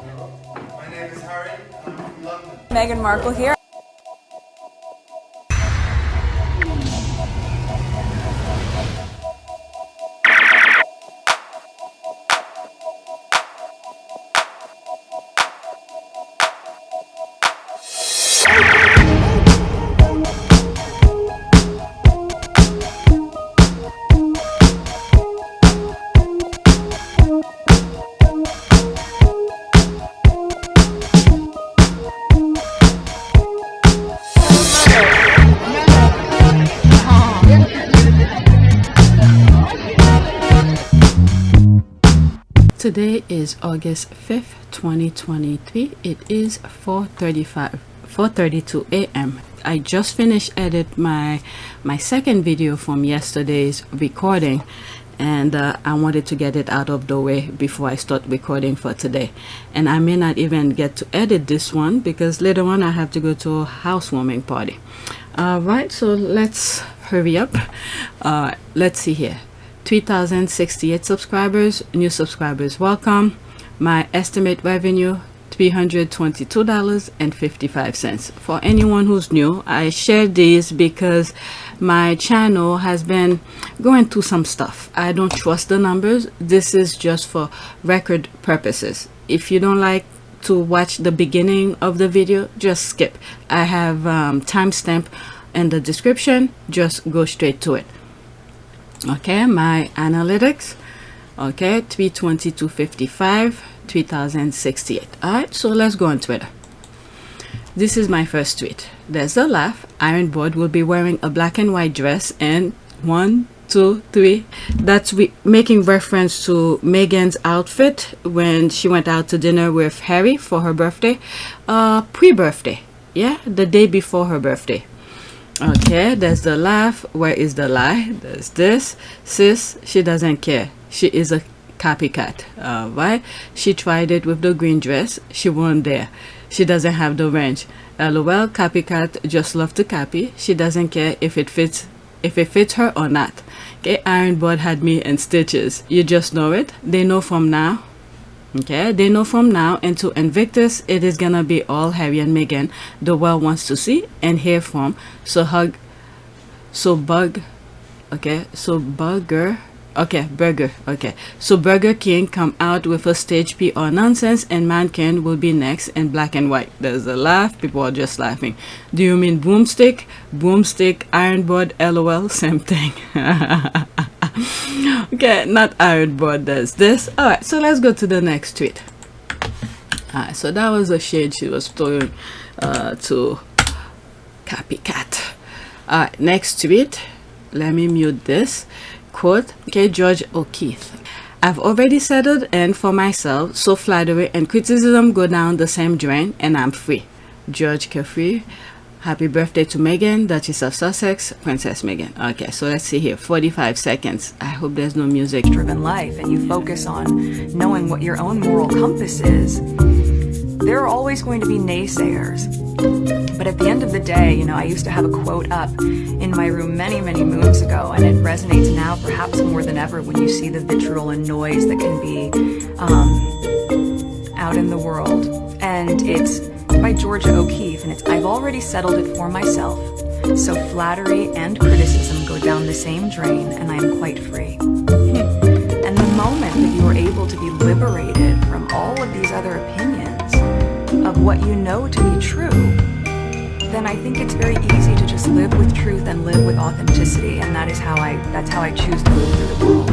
My name is Harry, and I'm from London. Meghan Markle here. Today is August 5th, 2023. It is 4:32 a.m. I just finished edit my second video from yesterday's recording, and I wanted to get it out of the way before I start recording for today. And I may not even get to edit this one because later on I have to go to a housewarming party. Right, so let's hurry up. Let's see here. 3,068 subscribers, new subscribers welcome. My estimate revenue $322.55. For anyone who's new, I share these because my channel has been going through some stuff. I don't trust the numbers. This is just for record purposes. If you don't like to watch the beginning of the video, just skip. I have timestamp in the description. Just go straight to it. Okay, my analytics, okay, 322.55, 3,068. All right, so let's go on Twitter. This is my first tweet. There's a laugh. Ironboard will be wearing a black and white dress, and 1, 2, 3. That's making reference to Meghan's outfit when she went out to dinner with Harry for her birthday, pre-birthday, yeah, the day before her birthday. Okay, there's the laugh. Where is the lie? There's this. Sis, she doesn't care. She is a copycat. Right? She tried it with the green dress. She won there. She doesn't have the range. LOL, copycat just love to copy. She doesn't care if it fits her or not. Okay, Ironboard had me in stitches. You just know it. They know from now. Okay, they know from now into Invictus it is gonna be all Harry and Meghan the world wants to see and hear from. Burger, okay, so Burger King come out with a stage PR nonsense, and Mankind will be next in black and white. There's a laugh. People are just laughing. Do you mean broomstick? Broomstick, Ironboard, LOL, same thing. Okay, not Ironboard, there's this. All right, so let's go to the next tweet. All right, so that was a shade she was throwing to copycat. All right, next tweet. Let me mute this. Quote, okay, George O'Keefe. I've already settled in for myself, so flattery and criticism go down the same drain, and I'm free. George Caffrey. Happy birthday to Meghan, Duchess of Sussex, Princess Meghan. Okay, so let's see here, 45 seconds. I hope there's no music. Driven life, and you focus on knowing what your own moral compass is, there are always going to be naysayers. But at the end of the day, you know, I used to have a quote up in my room many, many moons ago, and it resonates now perhaps more than ever when you see the vitriol and noise that can be out in the world. And it's by Georgia O'Keefe, and it's, I've already settled it for myself, so flattery and criticism go down the same drain, and I am quite free. And the moment that you are able to be liberated from all of these other opinions of what you know to be true, then I think it's very easy to just live with truth and live with authenticity, and that's how I choose to move through the world.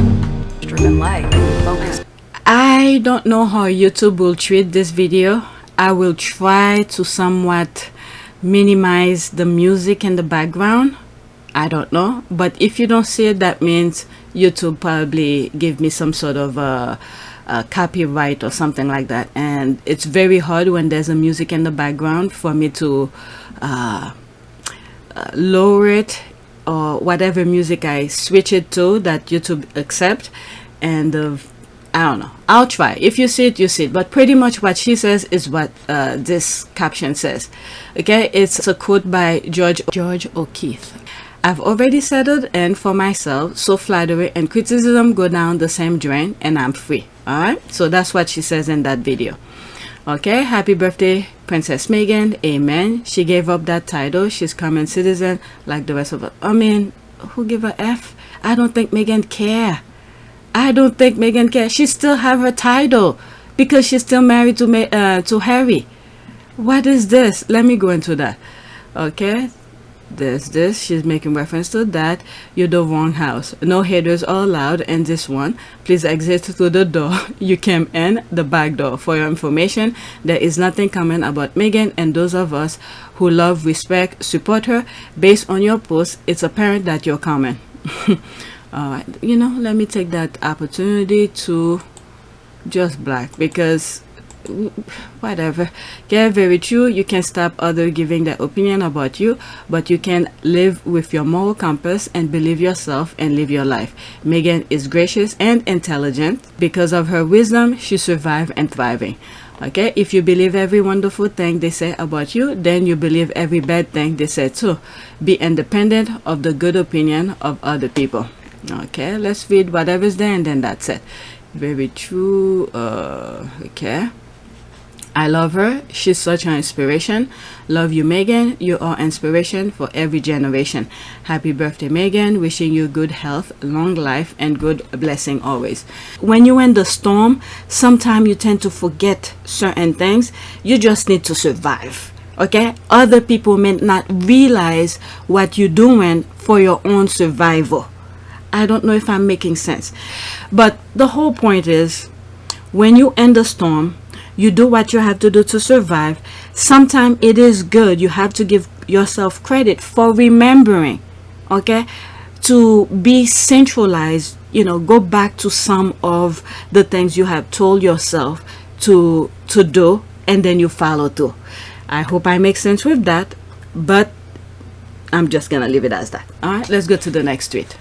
Driven life, and focus. I don't know how YouTube will treat this video. I will try to somewhat minimize the music in the background. I don't know, but if you don't see it, that means YouTube probably give me some sort of a copyright or something like that, and it's very hard when there's a music in the background for me to lower it, or whatever music I switch it to that YouTube accept. And I don't know, I'll try. If you see it, you see it, but pretty much what she says is what this caption says. Okay, it's a quote by George O'Keefe. I've already settled in for myself, so flattery and criticism go down the same drain, and I'm free. All right, so that's what she says in that video. Okay, happy birthday, Princess Meghan. Amen. She gave up that title. She's common citizen like the rest of us. I mean, who give a F? I don't think Meghan care. I don't think Meghan care. She still have her title because she's still married to Harry. What is this? Let me go into that. Okay, there's this. She's making reference to that. You're the wrong house. No haters are allowed in this one. Please exit through the door you came in, the back door. For your information, there is nothing common about Meghan, and those of us who love, respect, support her. Based on your post, it's apparent that you're common. You know, let me take that opportunity to just black, because whatever. Yeah, very true. You can stop others giving their opinion about you, but you can live with your moral compass and believe yourself and live your life. Meghan is gracious and intelligent. Because of her wisdom, she survived and thriving. Okay, if you believe every wonderful thing they say about you, then you believe every bad thing they say too. Be independent of the good opinion of other people. Okay, let's read whatever's there and then that's it. Very true. Okay, I love her. She's such an inspiration. Love you, Meghan. You are inspiration for every generation. Happy birthday, Meghan. Wishing you good health, long life, and good blessing always. When you're in the storm, sometimes you tend to forget certain things. You just need to survive. Okay? Other people may not realize what you're doing for your own survival. I don't know if I'm making sense. But the whole point is, when you in the storm, you do what you have to do to survive. Sometimes it is good. You have to give yourself credit for remembering, okay, to be centralized, you know, go back to some of the things you have told yourself to do, and then you follow through. I hope I make sense with that, but I'm just gonna leave it as that. All right, let's go to the next tweet.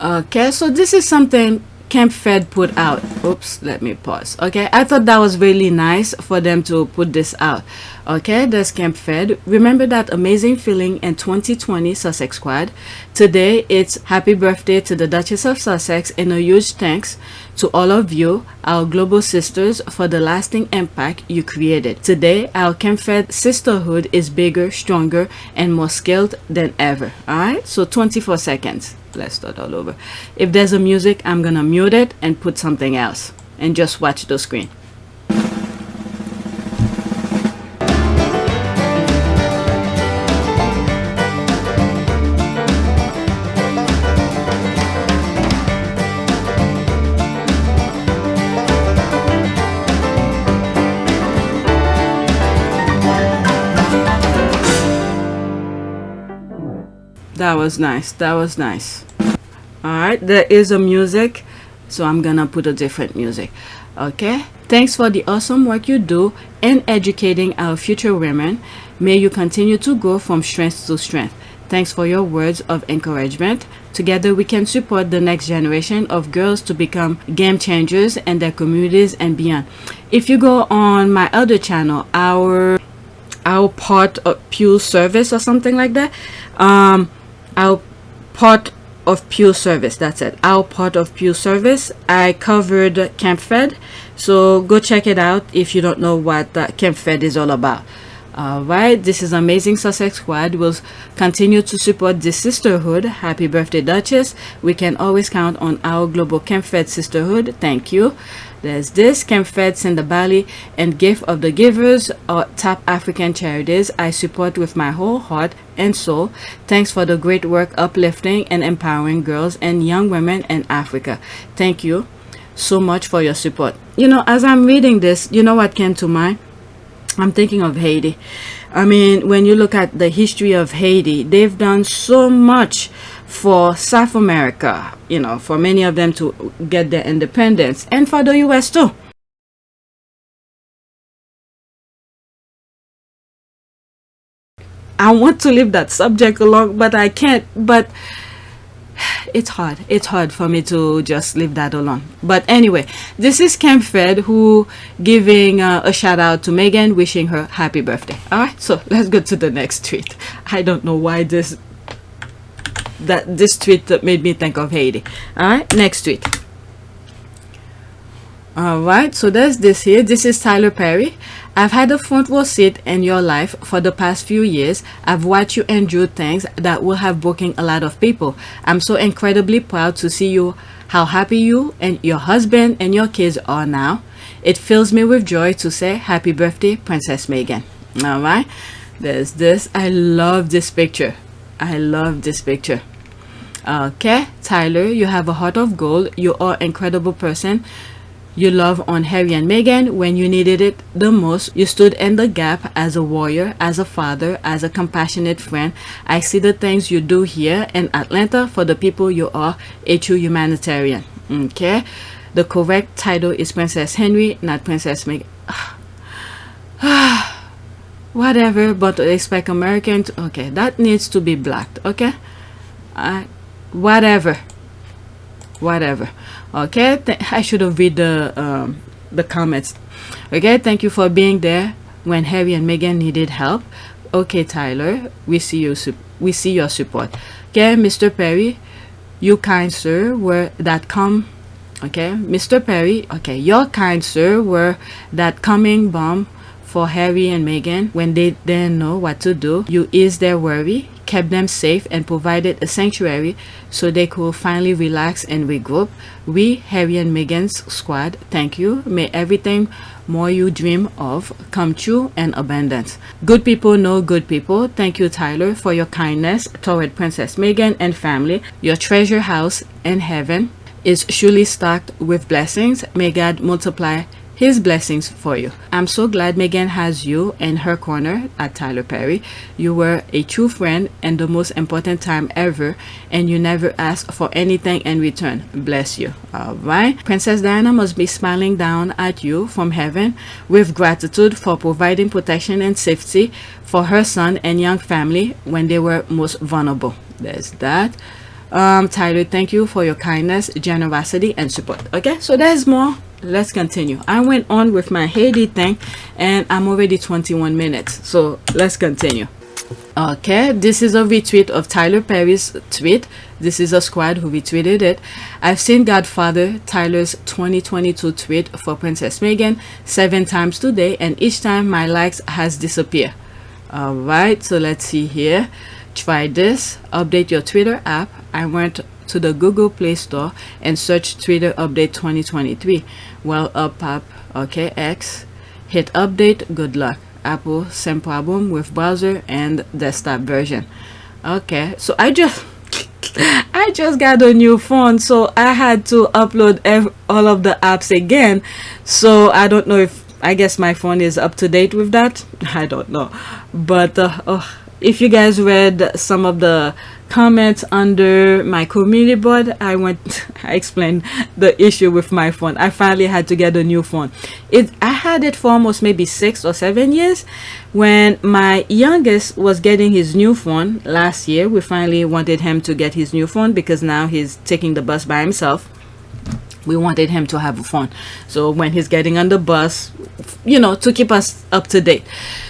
Okay, so this is something CAMFED put out. Oops, let me pause. Okay, I thought that was really nice for them to put this out. Okay, there's CAMFED. Remember that amazing feeling in 2020 Sussex Squad? Today, it's happy birthday to the Duchess of Sussex, and a huge thanks to all of you, our global sisters, for the lasting impact you created. Today, our CAMFED sisterhood is bigger, stronger, and more skilled than ever. Alright, so 24 seconds. Let's start all over. If there's a music, I'm gonna mute it and put something else and just watch the screen. That was nice. That was nice. Alright, there is a music, so I'm gonna put a different music. Okay, thanks for the awesome work you do in educating our future women. May you continue to grow from strength to strength. Thanks for your words of encouragement. Together we can support the next generation of girls to become game changers in their communities and beyond. If you go on my other channel, our part of Pew Service or something like that, our part of Pew Service, that's it, our part of Pew Service, I covered CAMFED, so go check it out if you don't know what CAMFED is all about. Alright, this is amazing. Sussex Squad will continue to support this sisterhood. Happy birthday, Duchess. We can always count on our global CAMFED sisterhood. Thank you. There's this. CAMFED send the Bali and Gift of the Givers are top African charities I support with my whole heart and soul. Thanks for the great work uplifting and empowering girls and young women in Africa. Thank you so much for your support. You know, as I'm reading this, you know what came to mind? I'm thinking of Haiti. I mean, when you look at the history of Haiti, they've done so much for South America, you know, for many of them to get their independence, and for the US too. I want to leave that subject alone, but I can't. But it's hard for me to just leave that alone. But anyway, this is CAMFED who giving a shout out to Meghan, wishing her happy birthday. All right, so let's go to the next tweet. I don't know why this tweet made me think of Haiti. All right, next tweet. Alright, so there's this here. This is Tyler Perry. I've had a front row seat in your life for the past few years. I've watched you endure things that will have broken a lot of people. I'm so incredibly proud to see you, how happy you and your husband and your kids are now. It fills me with joy to say happy birthday, Princess Meghan. Alright, there's this. I love this picture. I love this picture. Okay, Tyler, you have a heart of gold. You are an incredible person. You love on Harry and Meghan when you needed it the most. You stood in the gap as a warrior, as a father, as a compassionate friend. I see the things you do here in Atlanta for the people. You are a true humanitarian. Okay, the correct title is Princess Henry, not Princess Meghan. Whatever, but to expect Americans, okay, that needs to be blocked. Okay, whatever. Okay, I should have read the comments. Okay, thank you for being there when Harry and Meghan needed help. Okay, Tyler, we see you. We see your support. Okay, Mr. Perry, you kind sir were that okay, Mr. Perry, okay, your kind sir were that coming bomb for Harry and Meghan when they didn't know what to do. You eased their worry, kept them safe, and provided a sanctuary so they could finally relax and regroup. We, Harry and Meghan's squad, thank you. May everything more you dream of come true in abundance. Good people know good people. Thank you, Tyler, for your kindness toward Princess Meghan and family. Your treasure house in heaven is surely stocked with blessings. May God multiply his blessings for you. I'm so glad Meghan has you in her corner at Tyler Perry. You were a true friend in the most important time ever, and you never asked for anything in return. Bless you. All right. Princess Diana must be smiling down at you from heaven with gratitude for providing protection and safety for her son and young family when they were most vulnerable. There's that. Tyler, thank you for your kindness, generosity, and support. Okay, so there's more. Let's continue. I went on with my Haiti thing and I'm already 21 minutes, so let's continue. Okay, this is a retweet of Tyler Perry's tweet. This is a squad who retweeted it. I've seen Godfather Tyler's 2022 tweet for Princess Meghan 7 times today, and each time my likes has disappeared. All right, so let's see here. Try this. Update your Twitter app. I went to the Google Play Store and search Twitter update 2023. Well, up app. Okay, X. Hit update. Good luck. Apple, same problem with browser and desktop version. Okay, so I just got a new phone, so I had to upload all of the apps again. So I don't know if, I guess my phone is up to date with that. I don't know, but if you guys read some of the comments under my community board, I explained the issue with my phone. I finally had to get a new phone. I had it for almost maybe 6 or 7 years. When my youngest was getting his new phone last year, we finally wanted him to get his new phone because now he's taking the bus by himself. We wanted him to have a phone, so when he's getting on the bus, you know, to keep us up to date.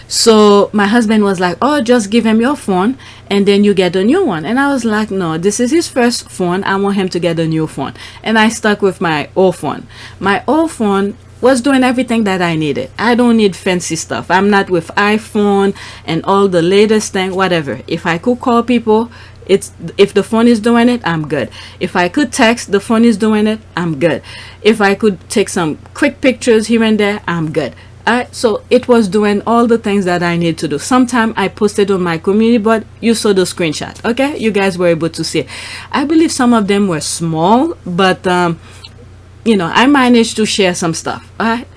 So my husband was like, oh, just give him your phone and then you get a new one. And I was like, no, this is his first phone. I want him to get a new phone. And I stuck with my old phone. My old phone was doing everything that I needed. I don't need fancy stuff. I'm not with iPhone and all the latest thing, whatever. If I could call people, if the phone is doing it, I'm good. If I could text, the phone is doing it, I'm good. If I could take some quick pictures here and there, I'm good. So it was doing all the things that I need to do. Sometime I posted on my community board. You saw the screenshot. Okay, you guys were able to see it. I believe some of them were small, but you know, I managed to share some stuff. All right.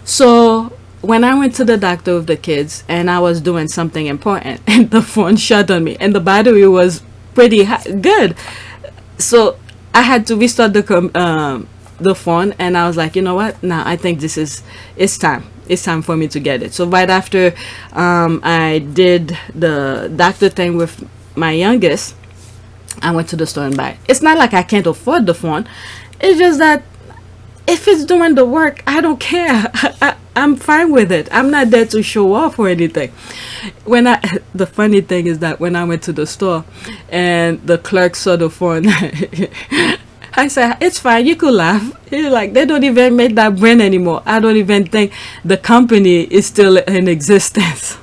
So when I went to the doctor with the kids and I was doing something important, and the phone shut on me, and the battery was pretty good, so I had to restart the phone, and I was like, you know what? Now I think it's time. It's time for me to get it. So right after I did the doctor thing with my youngest, I went to the store and buy it. It's not like I can't afford the phone. It's just that if it's doing the work, I don't care. I'm fine with it. I'm not there to show off or anything. The funny thing is that when I went to the store and the clerk saw the phone, I said, it's fine, you could laugh. You're like, they don't even make that brand anymore. I don't even think the company is still in existence.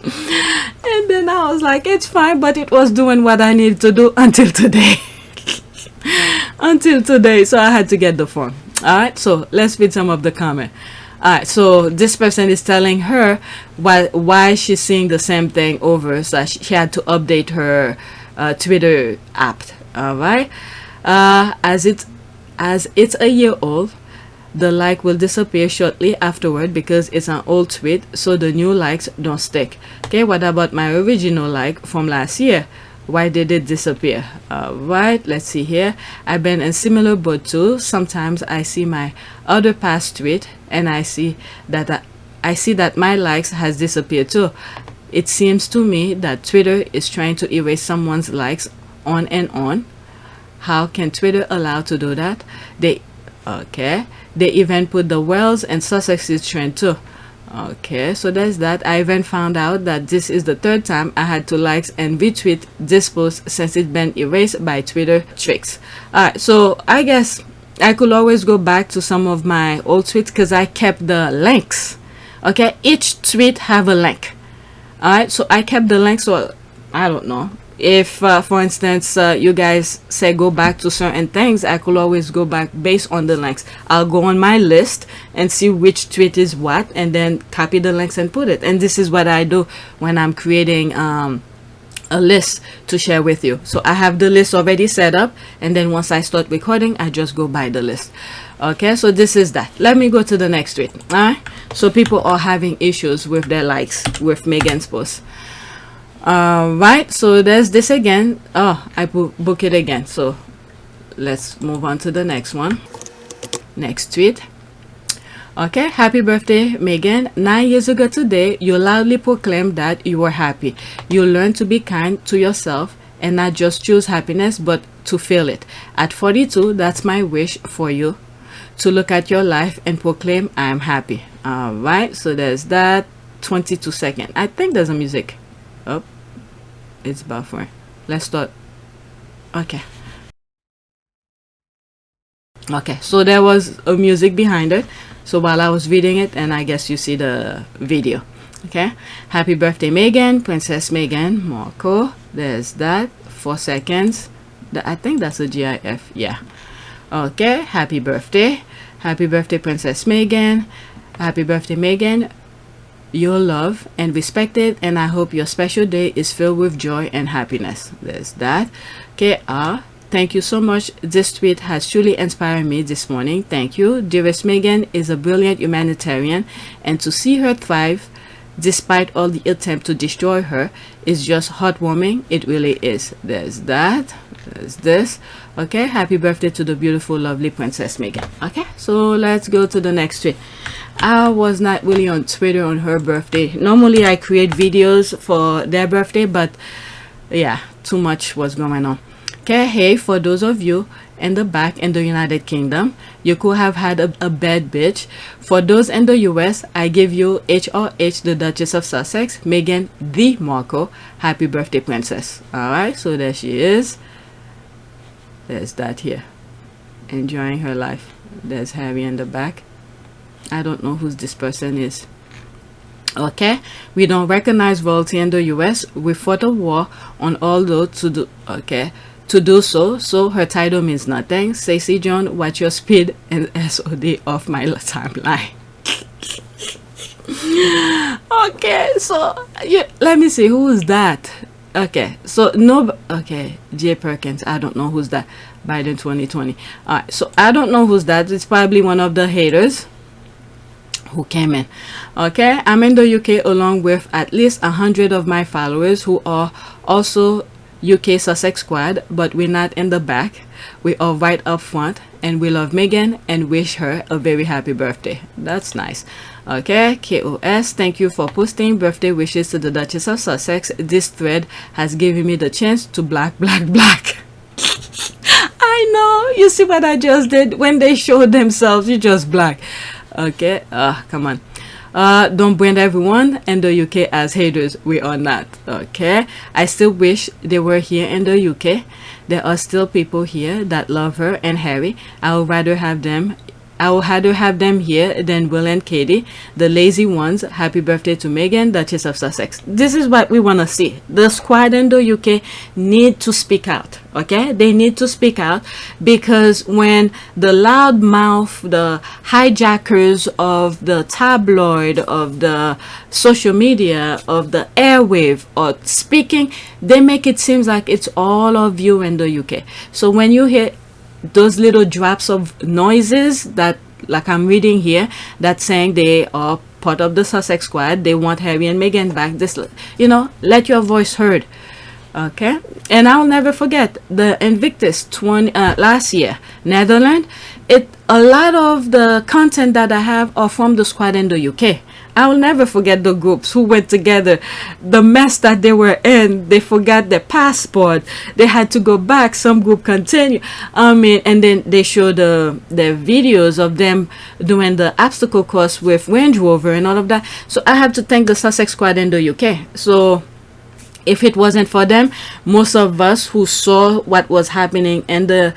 And then I was like, it's fine, but it was doing what I needed to do until today. Until today, so I had to get the phone. All right, so let's read some of the comment. All right, so this person is telling her why she's seeing the same thing over, so she had to update her Twitter app. All right, as it's a year old, the like will disappear shortly afterward because it's an old tweet, so the new likes don't stick. Okay, what about my original like from last year? Why did it disappear? Right, let's see here. I've been in similar boat too. Sometimes I see my other past tweet and I see that my likes has disappeared too. It seems to me that Twitter is trying to erase someone's likes on and on. How can Twitter allow to do that? They even put the Wells and Sussex's trend too. Okay, so there's that. I even found out that this is the third time I had to likes and retweet this post since it's been erased by Twitter tricks. Alright, so I guess I could always go back to some of my old tweets because I kept the links. Okay, each tweet have a link. Alright, so I kept the link, so I don't know. If for instance you guys say go back to certain things, I could always go back based on the links. I'll go on my list and see which tweet is what and then copy the links and put it. And this is what I do when I'm creating a list to share with you. So I have the list already set up, and then once I start recording, I just go by the list. Okay, so this is that. Let me go to the next tweet. Alright, so people are having issues with their likes with Meghan's post. Right, so there's this again. Oh, I book it again, so let's move on to the next one. Next tweet. Okay, happy birthday, Meghan. 9 years ago today, you loudly proclaimed that you were happy. You learned to be kind to yourself and not just choose happiness, but to feel it. At 42, that's my wish for you, to look at your life and proclaim I am happy. All right, so there's that. 22 seconds. I think there's a music. Oh, it's buffering. Let's start. Okay, so there was a music behind it, so while I was reading it, and I guess you see the video. Okay, happy birthday, Meghan, Princess Meghan, Marco. There's that. 4 seconds. I think that's a GIF. Yeah. Okay, happy birthday, Princess Meghan. Happy birthday, Meghan. You're loved and respected, and I hope your special day is filled with joy and happiness. There's that. Okay, thank you so much. This tweet has truly inspired me this morning. Thank you. Dearest Meghan is a brilliant humanitarian, and to see her thrive despite all the attempt to destroy her is just heartwarming. It really is. There's that. There's this. Okay, happy birthday to the beautiful, lovely Princess Meghan. Okay, so let's go to the next tweet. I was not really on Twitter on her birthday. Normally I create videos for their birthday, but yeah, too much was going on. Okay, hey, for those of you in the back in the United Kingdom, you could have had a bad bitch. For those in the US, I give you HRH, the Duchess of Sussex, Meghan the Markle. Happy birthday, princess. Alright, so there she is. There's that here, enjoying her life. There's Harry in the back. I don't know who this person is. Okay, we don't recognize royalty in the US. We fought a war on all those to do so her title means nothing. Stacey John, watch your speed and SOD off my timeline. Okay, so yeah, let me see who is that. Okay, so no, okay, Jay Perkins, I don't know who's that. Biden 2020. All right, so I don't know who's that. It's probably one of the haters who came in. Okay, I'm in the UK along with at least 100 of my followers who are also UK Sussex squad, but we're not in the back. We are right up front, and we love Meghan and wish her a very happy birthday. That's nice. Okay, KOS, thank you for posting birthday wishes to the Duchess of Sussex. This thread has given me the chance to black. I know, you see what I just did when they showed themselves, you just black. Okay, come on. Don't brand everyone in the UK as haters. We are not. Okay, I still wish they were here in the UK. there are still people here that love her and Harry. I would rather have them here than Will and Katie, the lazy ones. Happy birthday to Meghan, Duchess of Sussex. This is what we want to see. The squad in the UK need to speak out, okay? They need to speak out, because when the loudmouth, the hijackers of the tabloid, of the social media, of the airwave are speaking, they make it seem like it's all of you in the UK. So when you hear those little drops of noises that, like I'm reading here, that's saying they are part of the Sussex squad, they want Harry and Meghan back, this, you know, let your voice heard, okay? And I'll never forget the Invictus last year, Netherlands. A lot of the content that I have are from the squad in the UK. I will never forget the groups who went together, the mess that they were in. They forgot their passport, they had to go back, some group continue, and then they showed their videos of them doing the obstacle course with Range Rover and all of that. So I have to thank the Sussex squad in the UK. So if it wasn't for them, most of us who saw what was happening in the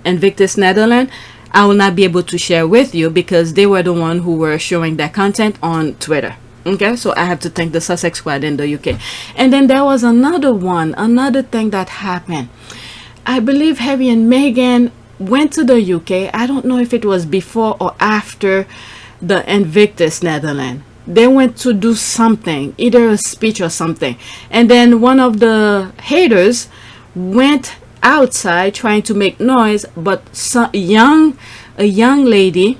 Invictus Netherlands, I will not be able to share with you, because they were the one who were showing that content on Twitter. Okay, so I have to thank the Sussex squad in the UK. And then there was another thing that happened. I believe Harry and Meghan went to the UK. I don't know if it was before or after the Invictus Netherlands. They went to do something, either a speech or something. And then one of the haters went outside trying to make noise, but a young lady,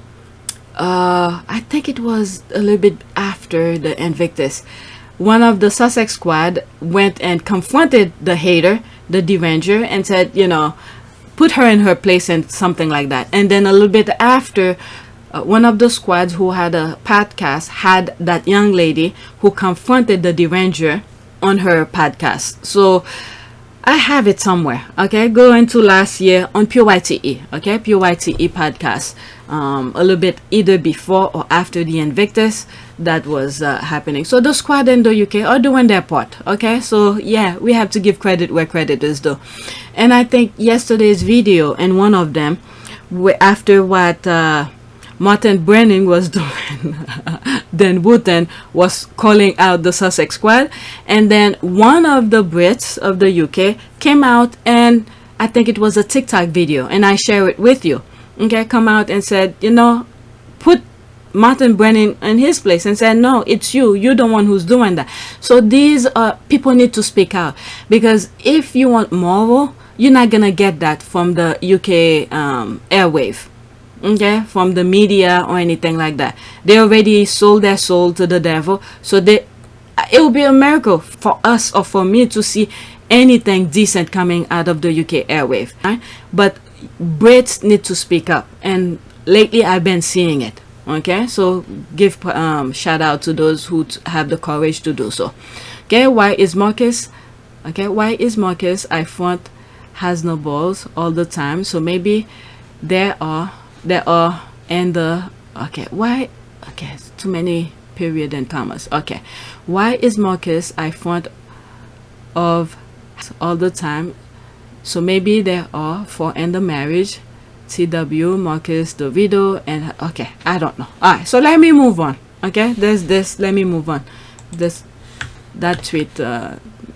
I think it was a little bit after the Invictus, one of the Sussex squad went and confronted the hater, the deranger, and said, you know, put her in her place and something like that. And then a little bit after, one of the squads who had a podcast had that young lady who confronted the deranger on her podcast. So I have it somewhere, okay? Go into last year on Pure YTE, okay? Pure YTE podcast, a little bit either before or after the Invictus that was happening. So the squad in the UK are doing their part, okay? So yeah, we have to give credit where credit is due. And I think yesterday's video, and one of them, after what Martin Brennan was doing, then Wooten was calling out the Sussex squad, and then one of the Brits of the UK came out, and I think it was a TikTok video, and I share it with you, okay? Come out and said, you know, put Martin Brennan in his place, and said, no, it's you're the one who's doing that. So these people need to speak out, because if you want moral, you're not gonna get that from the UK airwave, okay, from the media or anything like that. They already sold their soul to the devil. So it will be a miracle for us or for me to see anything decent coming out of the UK airwave, right? But Brits need to speak up, and lately I've been seeing it, okay? So give shout out to those who have the courage to do so. Okay, why is Marcus I front has no balls all the time? So maybe there are and the too many period and commas. Okay, why is Marcus I front of all the time? So maybe there are for in the marriage, TW Marcus Davido, and okay, I don't know. All right, so let me move on. Okay, there's this. Let me move on. That tweet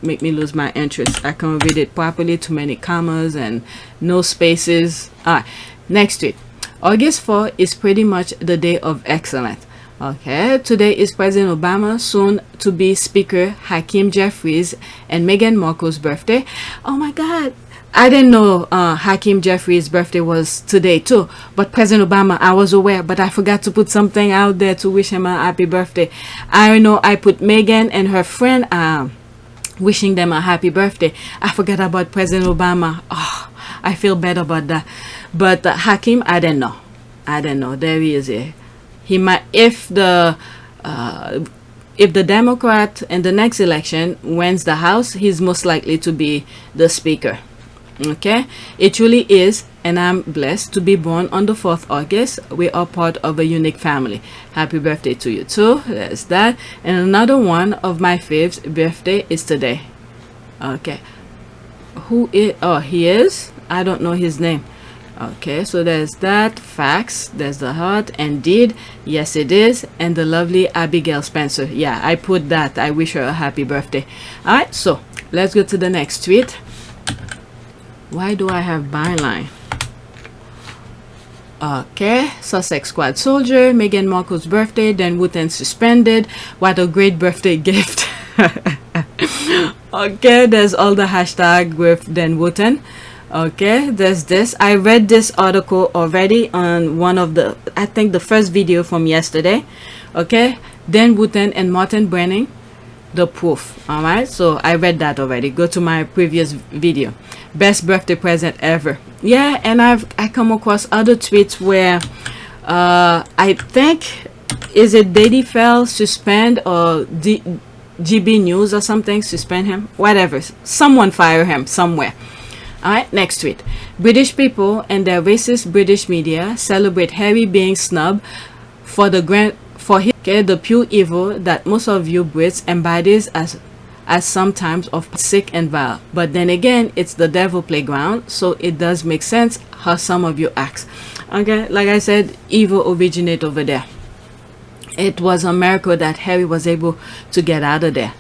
make me lose my interest. I can't read it properly. Too many commas and no spaces. All right, next tweet. August 4 is pretty much the day of excellence. Okay, today is President Obama, soon to be Speaker Hakeem Jeffries, and Meghan Markle's birthday. Oh my God, I didn't know Hakeem Jeffries' birthday was today too. But President Obama, I was aware, but I forgot to put something out there to wish him a happy birthday. I know I put Meghan and her friend wishing them a happy birthday. I forgot about President Obama. Oh, I feel bad about that. But Hakeem, I didn't know. There he is here. He might, if the Democrat in the next election wins the House, he's most likely to be the Speaker. Okay, it really is, and I'm blessed to be born on the 4th August. We are part of a unique family. Happy birthday to you too. There's that. And another one of my faves' birthday is today. Okay, Who is? Oh, he is. I don't know his name. Okay, so there's that. Facts. There's the heart. Indeed, yes, it is. And the lovely Abigail Spencer. Yeah, I put that. I wish her a happy birthday. All right, so let's go to the next tweet. Why do I have byline? Okay, Sussex squad soldier, Meghan Markle's birthday, then Wooten suspended. What a great birthday gift. Okay, there's all the hashtag with then Wooten. Okay, there's this. I read this article already on one of the, I think the first video from yesterday. Okay, then Wooten and Martin Brenning, the proof. All right, so I read that already. Go to my previous video. Best birthday present ever. Yeah, and I come across other tweets where I think, is it Daddy Fell suspend or GB News or something suspend him, whatever, someone fire him somewhere. All right, next tweet. British people and their racist British media celebrate Harry being snubbed for the the pure evil that most of you Brits embodies as sometimes of sick and vile. But then again, it's the devil playground, so it does make sense how some of you act. Okay, like I said, evil originate over there. It was a miracle that Harry was able to get out of there.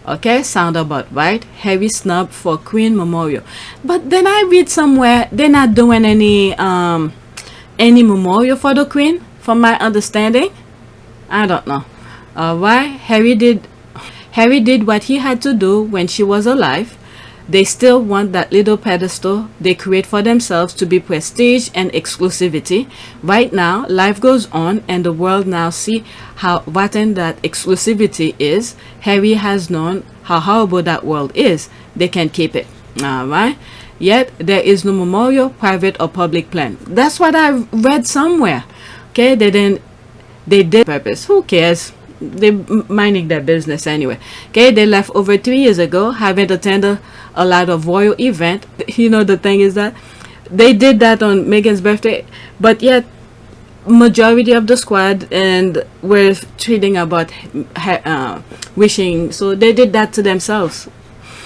Okay, sound about right. Harry snubbed for Queen Memorial. But then I read somewhere they're not doing any memorial for the Queen, from my understanding. I don't know. Why? Harry did what he had to do when she was alive. They still want that little pedestal they create for themselves to be prestige and exclusivity. Right now, life goes on and the world now see how rotten that exclusivity is. Harry has known how horrible that world is. They can keep it. Alright? Yet, there is no memorial, private or public plan. That's what I read somewhere. Okay? They did purpose. Who cares? They minding their business anyway. Okay, they left over 3 years ago, haven't attended a lot of royal event. You know, the thing is that they did that on Meghan's birthday, but yet majority of the squad and were tweeting about wishing, so they did that to themselves.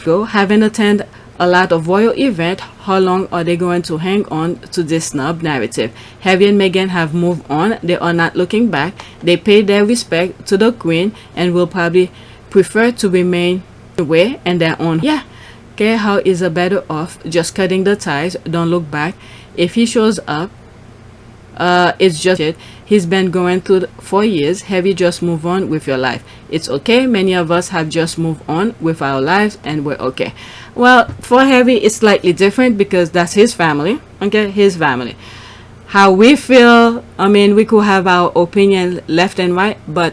Go, haven't attended a lot of royal event. How long are they going to hang on to this snub narrative? Harry and Meghan have moved on. They are not looking back. They pay their respect to the Queen and will probably prefer to remain away and their own. Yeah. Okay, how is a better off just cutting the ties? Don't look back. If he shows up, it's just it. He's been going through 4 years. Harry, just move on with your life. It's okay. Many of us have just moved on with our lives and we're okay. Well, for Harry, it's slightly different because that's his family. Okay, his family. How we feel, I mean, we could have our opinion left and right, but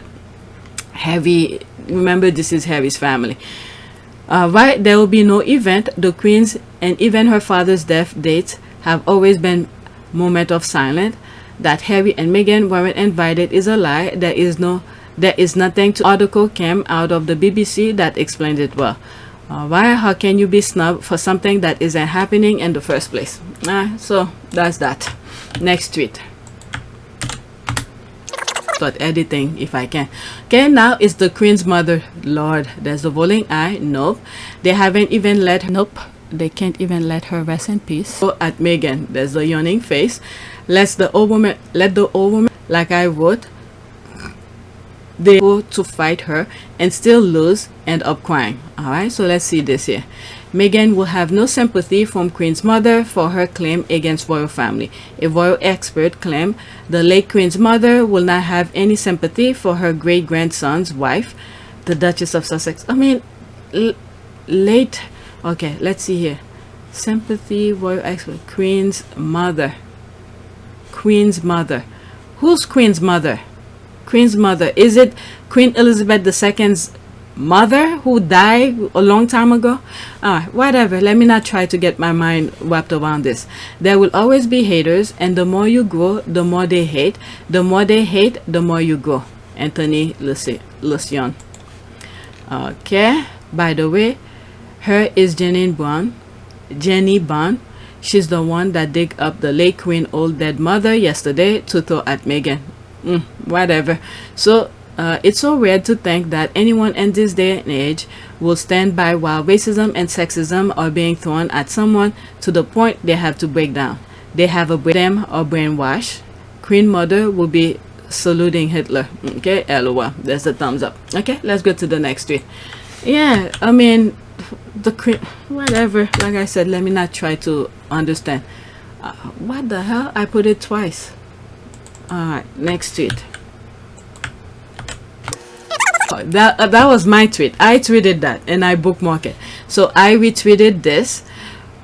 Harry, remember, this is Harry's family. Right, there will be no event. The Queen's and even her father's death dates have always been moment of silence. That Harry and Meghan weren't invited is a lie. There is nothing to article came out of the BBC that explains it well. Why? How can you be snubbed for something that isn't happening in the first place? So that's that. Next tweet. Start editing if I can. Okay, now it's the Queen's mother. Lord, there's the rolling eye. Nope. They haven't even let her. Nope. They can't even let her rest in peace. So at Meghan, there's the yawning face. Let the old woman, like I wrote, they go to fight her and still lose, end up crying. Alright, so let's see this here. Meghan will have no sympathy from Queen's mother for her claim against royal family. A royal expert claimed the late Queen's mother will not have any sympathy for her great-grandson's wife, the Duchess of Sussex. I mean, late. Okay, let's see here. Sympathy, royal expert, Queen's mother. Queen's mother. Who's Queen's mother? Queen's mother. Is it Queen Elizabeth II's mother who died a long time ago? Whatever. Let me not try to get my mind wrapped around this. There will always be haters, and the more you grow, the more they hate. The more they hate, the more you grow. Anthony Lucian. Okay. By the way, her is Jenny Bond. She's the one that dig up the late Queen old dead mother yesterday to throw at Meghan. Whatever. So It's so weird to think that anyone in this day and age will stand by while racism and sexism are being thrown at someone to the point they have to break down. They have a them or brainwash. Queen Mother will be saluting Hitler. Okay, LOL. There's a thumbs up. Okay, let's go to the next tweet. Yeah, I mean, whatever. Like I said, let me not try to understand. What the hell? I put it twice. Alright, next tweet. That was my tweet. I tweeted that and I bookmarked it. So I retweeted this.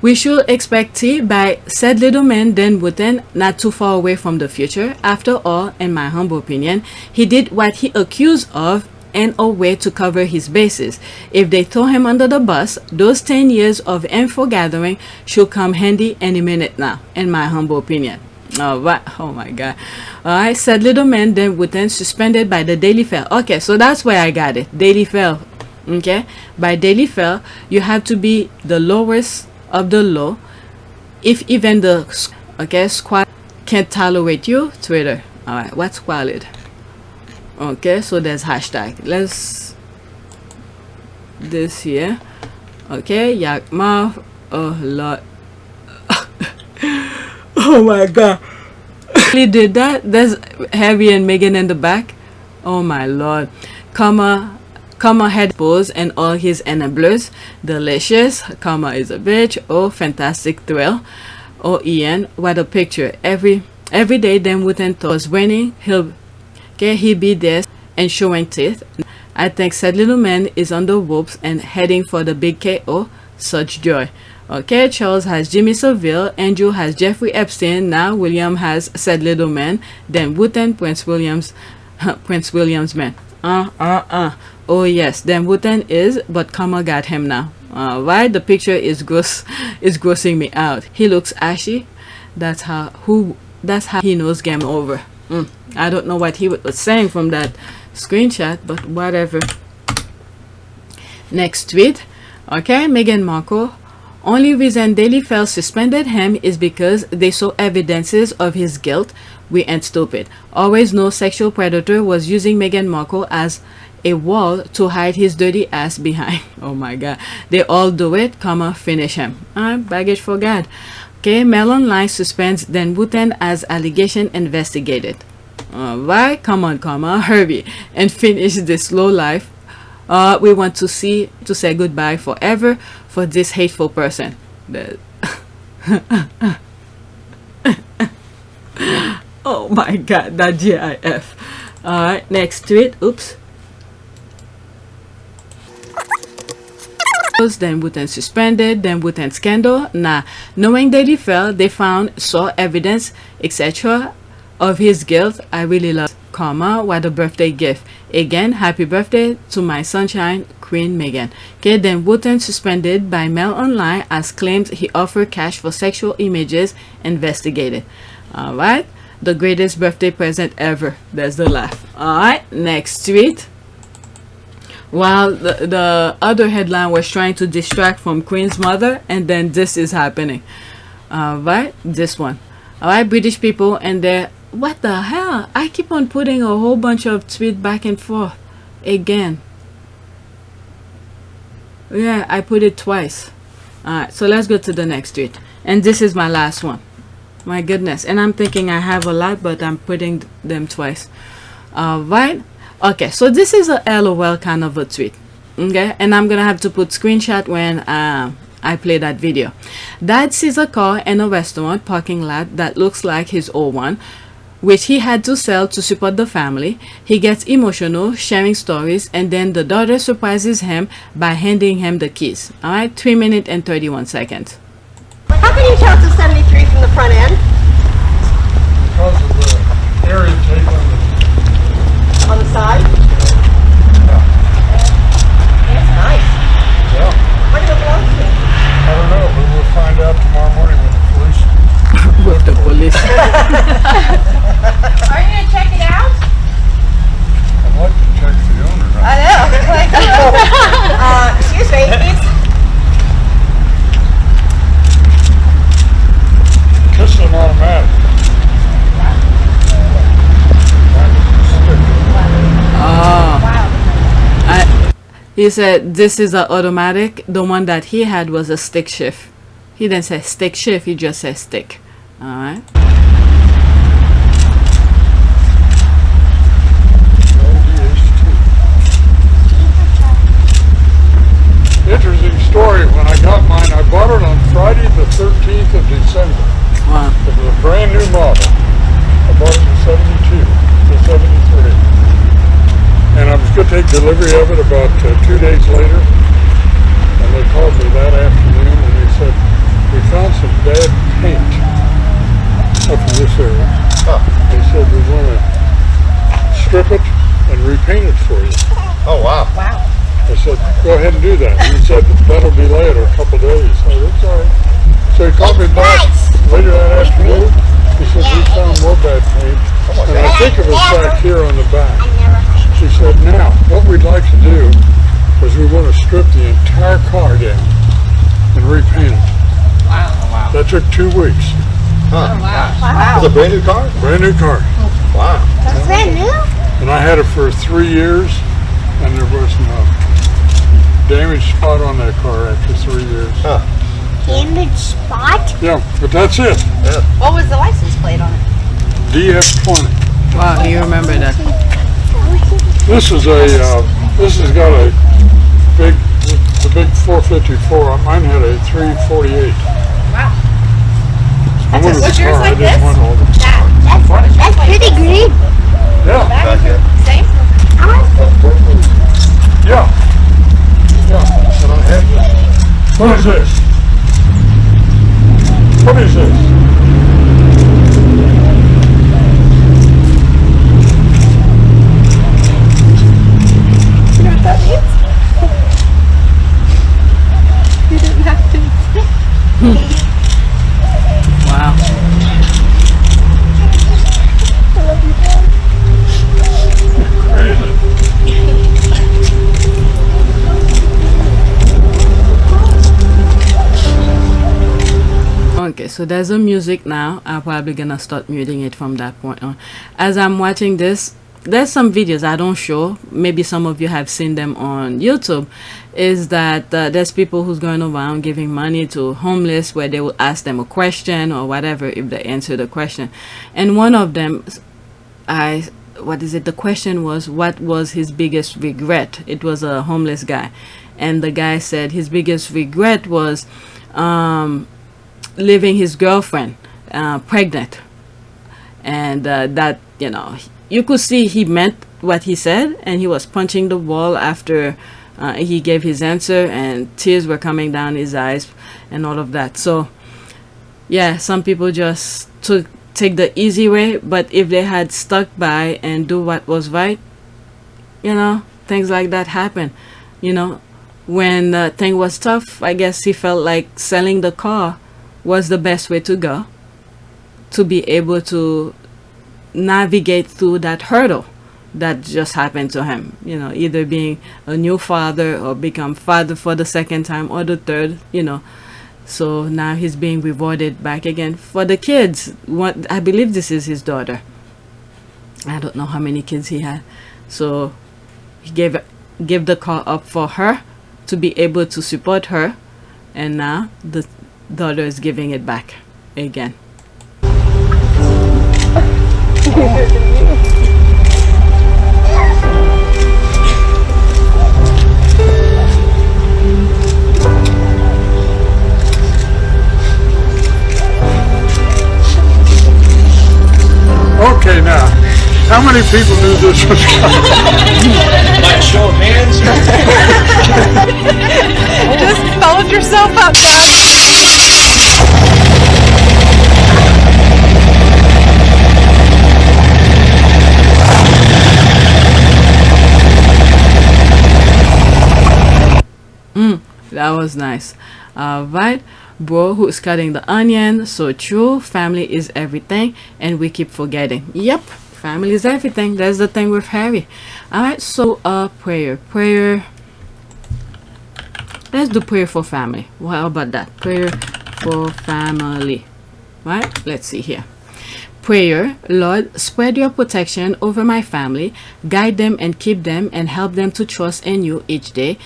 We should expect tea by said little man Dan Wootton, not too far away from the future. After all, in my humble opinion, he did what he accused of and a way to cover his bases. If they throw him under the bus, those 10 years of info gathering should come handy any minute now, in my humble opinion. Alright, oh my god. Alright, said little man Dan Wootton suspended by the Daily Fair. Okay, so that's where I got it. Daily Fair. Okay, by Daily Fair, you have to be the lowest of the low. If even the squad can't tolerate you, Twitter. Alright, what's squalid? Okay, so there's hashtag. Let's this here. Okay, yak mouth. Oh lord. Oh my god. He did that. There's Harry and Meghan in the back. Oh my lord. Comma head pose and all his enablers. Delicious. Comma is a bitch. Oh, fantastic thrill. Oh, Ian, what a picture. Every day Dan Wootton was winning. He'll be there and showing teeth. I think said little man is on the ropes and heading for the big KO. Such joy. Okay, Charles has Jimmy Savile, Andrew has Jeffrey Epstein, now William has said little man, then Wootton, Prince William's man. Oh yes, then Wootton is, but comma got him now. Why the picture is grossing me out. He looks ashy. That's how he knows game over. I don't know what he was saying from that screenshot, but whatever. Next tweet. Okay, Meghan Markle. Only reason Daily Fair suspended him is because they saw evidences of his guilt. We ain't stupid. Always no sexual predator was using Meghan Markle as a wall to hide his dirty ass behind. Oh my god. They all do it, comma, finish him. Baggage for God. Okay, Mail Online suspends Dan Wootton as allegation investigated. Alright, come on, comma, hurry and finish this slow life. We want to say goodbye forever for this hateful person. Oh my god, that GIF. Alright, next tweet. Oops. Dan Wootton suspended, Dan Wootton scandal. Nah, knowing Daily Fair, they saw evidence, etc. of his guilt. I really love, comma, what a birthday gift. Again, happy birthday to my sunshine, Queen Meghan. Okay, Dan Wootton suspended by Mail Online as claims he offered cash for sexual images investigated. Alright, the greatest birthday present ever. There's the laugh. Alright, next tweet. While the other headline was trying to distract from Queen's mother, and then this is happening. Alright, this one. Alright, British people and their... What the hell? I keep on putting a whole bunch of tweets back and forth. Again. Yeah, I put it twice. Alright, so let's go to the next tweet. And this is my last one. My goodness. And I'm thinking I have a lot, but I'm putting them twice. Alright. Okay, so this is a LOL kind of a tweet. Okay, and I'm gonna have to put screenshot when I play that video. Dad sees a car in a restaurant parking lot that looks like his old one, which he had to sell to support the family. He gets emotional, sharing stories, and then the daughter surprises him by handing him the keys. Alright, 3 minutes and 31 seconds. How can you tell it's a 73 from the front end? Because of the area tape On the side? Yeah. That's nice. Yeah. What do it belong to? I don't know, but we'll find out tomorrow morning with the police. With the police. Are you going to check it out? I'd like to check the owner. I know. Excuse me. This is an automatic. He said this is an automatic. The one that he had was a stick shift. He didn't say stick shift, he just said stick. Alright. Interesting story. When I got mine, I bought it on Friday the 13th of December. Wow. It was a brand new model. I bought it in 72 to 73. And I was going to take delivery of it about 2 days later. And they called me that afternoon and they said, we found some bad paint up in this area. They said, we want to strip it and repaint it for you. Oh, wow. Wow. I said, go ahead and do that. And he said, that'll be later, a couple days. I said, that's all right. So he called me back later that afternoon. He said, we found more bad paint. And I think it was back here on the back. She said, now, what we'd like to do is we want to strip the entire car down and repaint it. Wow. That took 2 weeks. Huh. Wow. It's a brand new car? Brand new car. Wow. That's brand new? And I had it for 3 years, and there was no damage spot on that car after 3 years. Huh. Damage spot? Yeah, but that's it. Yeah. What was the license plate on it? DF20. Wow, you remember that. This is this has got a big, the big 454. Mine had a 348. Wow. I wanted was the yours car, I like didn't this? want all the. That's pretty green. Yeah, Back here. Same? yeah. Yeah. And I have this. What is this? What is this? You know what that means? You didn't have to. Wow. I love you, Dad. Okay, so there's a music now. I'm probably gonna start muting it from that point on. As I'm watching this, there's some videos I don't show. Maybe some of you have seen them on YouTube. Is that there's people who's going around giving money to homeless, where they will ask them a question or whatever if they answer the question. And one of them, the question was, what was his biggest regret? It was a homeless guy, and the guy said his biggest regret was leaving his girlfriend pregnant, and that, you know, you could see he meant what he said, and he was punching the wall after he gave his answer, and tears were coming down his eyes and all of that. So yeah, some people just take the easy way, but if they had stuck by and do what was right, you know, things like that happen. You know, when the thing was tough, I guess he felt like selling the car was the best way to go, to be able to navigate through that hurdle that just happened to him, you know, either being a new father or become father for the second time or the third, you know. So now he's being rewarded back again for the kids. I believe this is his daughter. I don't know how many kids he had. So he gave the car up for her to be able to support her, and now the daughter is giving it back again. Okay, now, how many people knew this was coming? Like a show of hands? Just followed yourself up, Dad. That was nice. Right, bro, who's cutting the onion? So true. Family is everything, and we keep forgetting. Yep, family is everything. That's the thing with Harry. All right, so prayer. Let's do prayer for family. How about that? Prayer for family. Right? Let's see here. Prayer: Lord, spread your protection over my family, guide them and keep them, and help them to trust in you each day.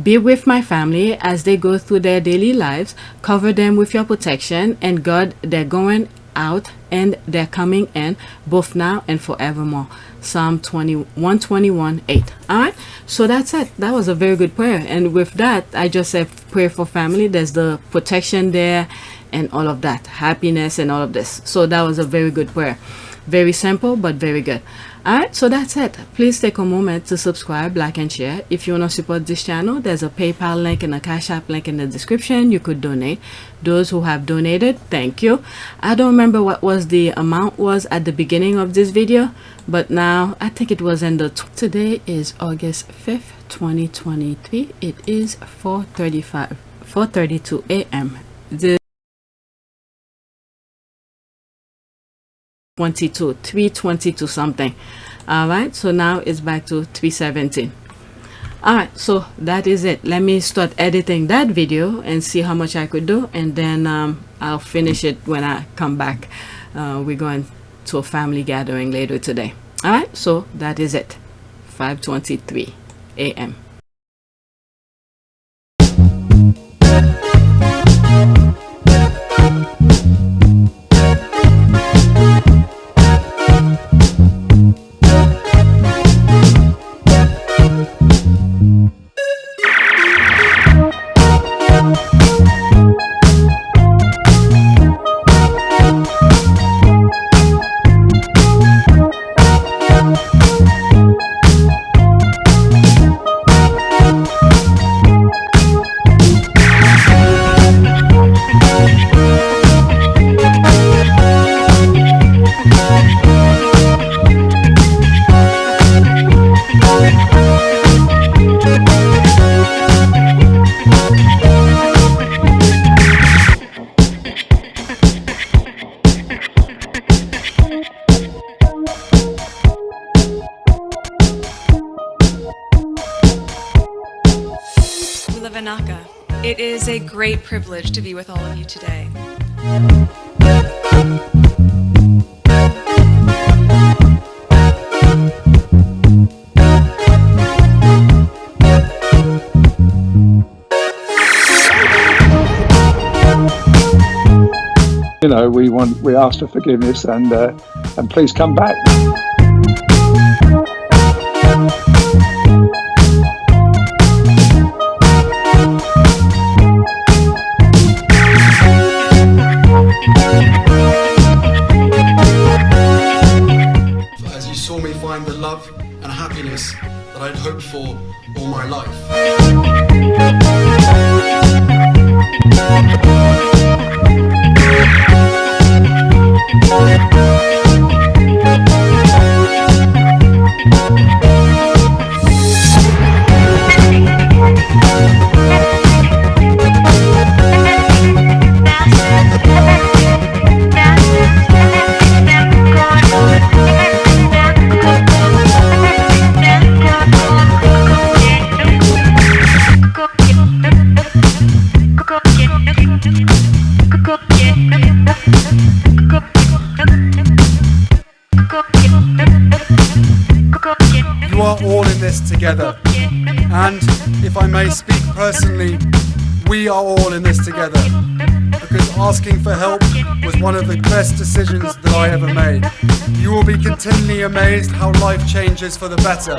Be with my family as they go through their daily lives. Cover them with your protection, and God, they're going out and they're coming in, both now and forevermore. Psalm 121:8. All right, so that's it. That was a very good prayer. And with that, I just said pray for family. There's the protection there and all of that, happiness and all of this. So that was a very good prayer. Very simple, but very good. All right, so that's it. Please take a moment to subscribe, like, and share. If you want to support this channel, there's a PayPal link and a Cash App link in the description. You could donate. Those who have donated, thank you. I don't remember what was the amount was at the beginning of this video, but now I think it was in the today is August 5th 2023. It is 4:32 a.m. The 322 something. All right, so now it's back to 317. All right, so that is it. Let me start editing that video and see how much I could do, and then I'll finish it when I come back. We're going to a family gathering later today. All right, so that is it. 5:23 a.m. It is a great privilege to be with all of you today. You know, we ask for forgiveness and please come back. As you saw me find the love and happiness that I'd hoped for all my life. You are all in this together, and if I may speak personally, we are all in this together, because asking for help was one of the best decisions that I ever made. You will be continually amazed how life changes for the better.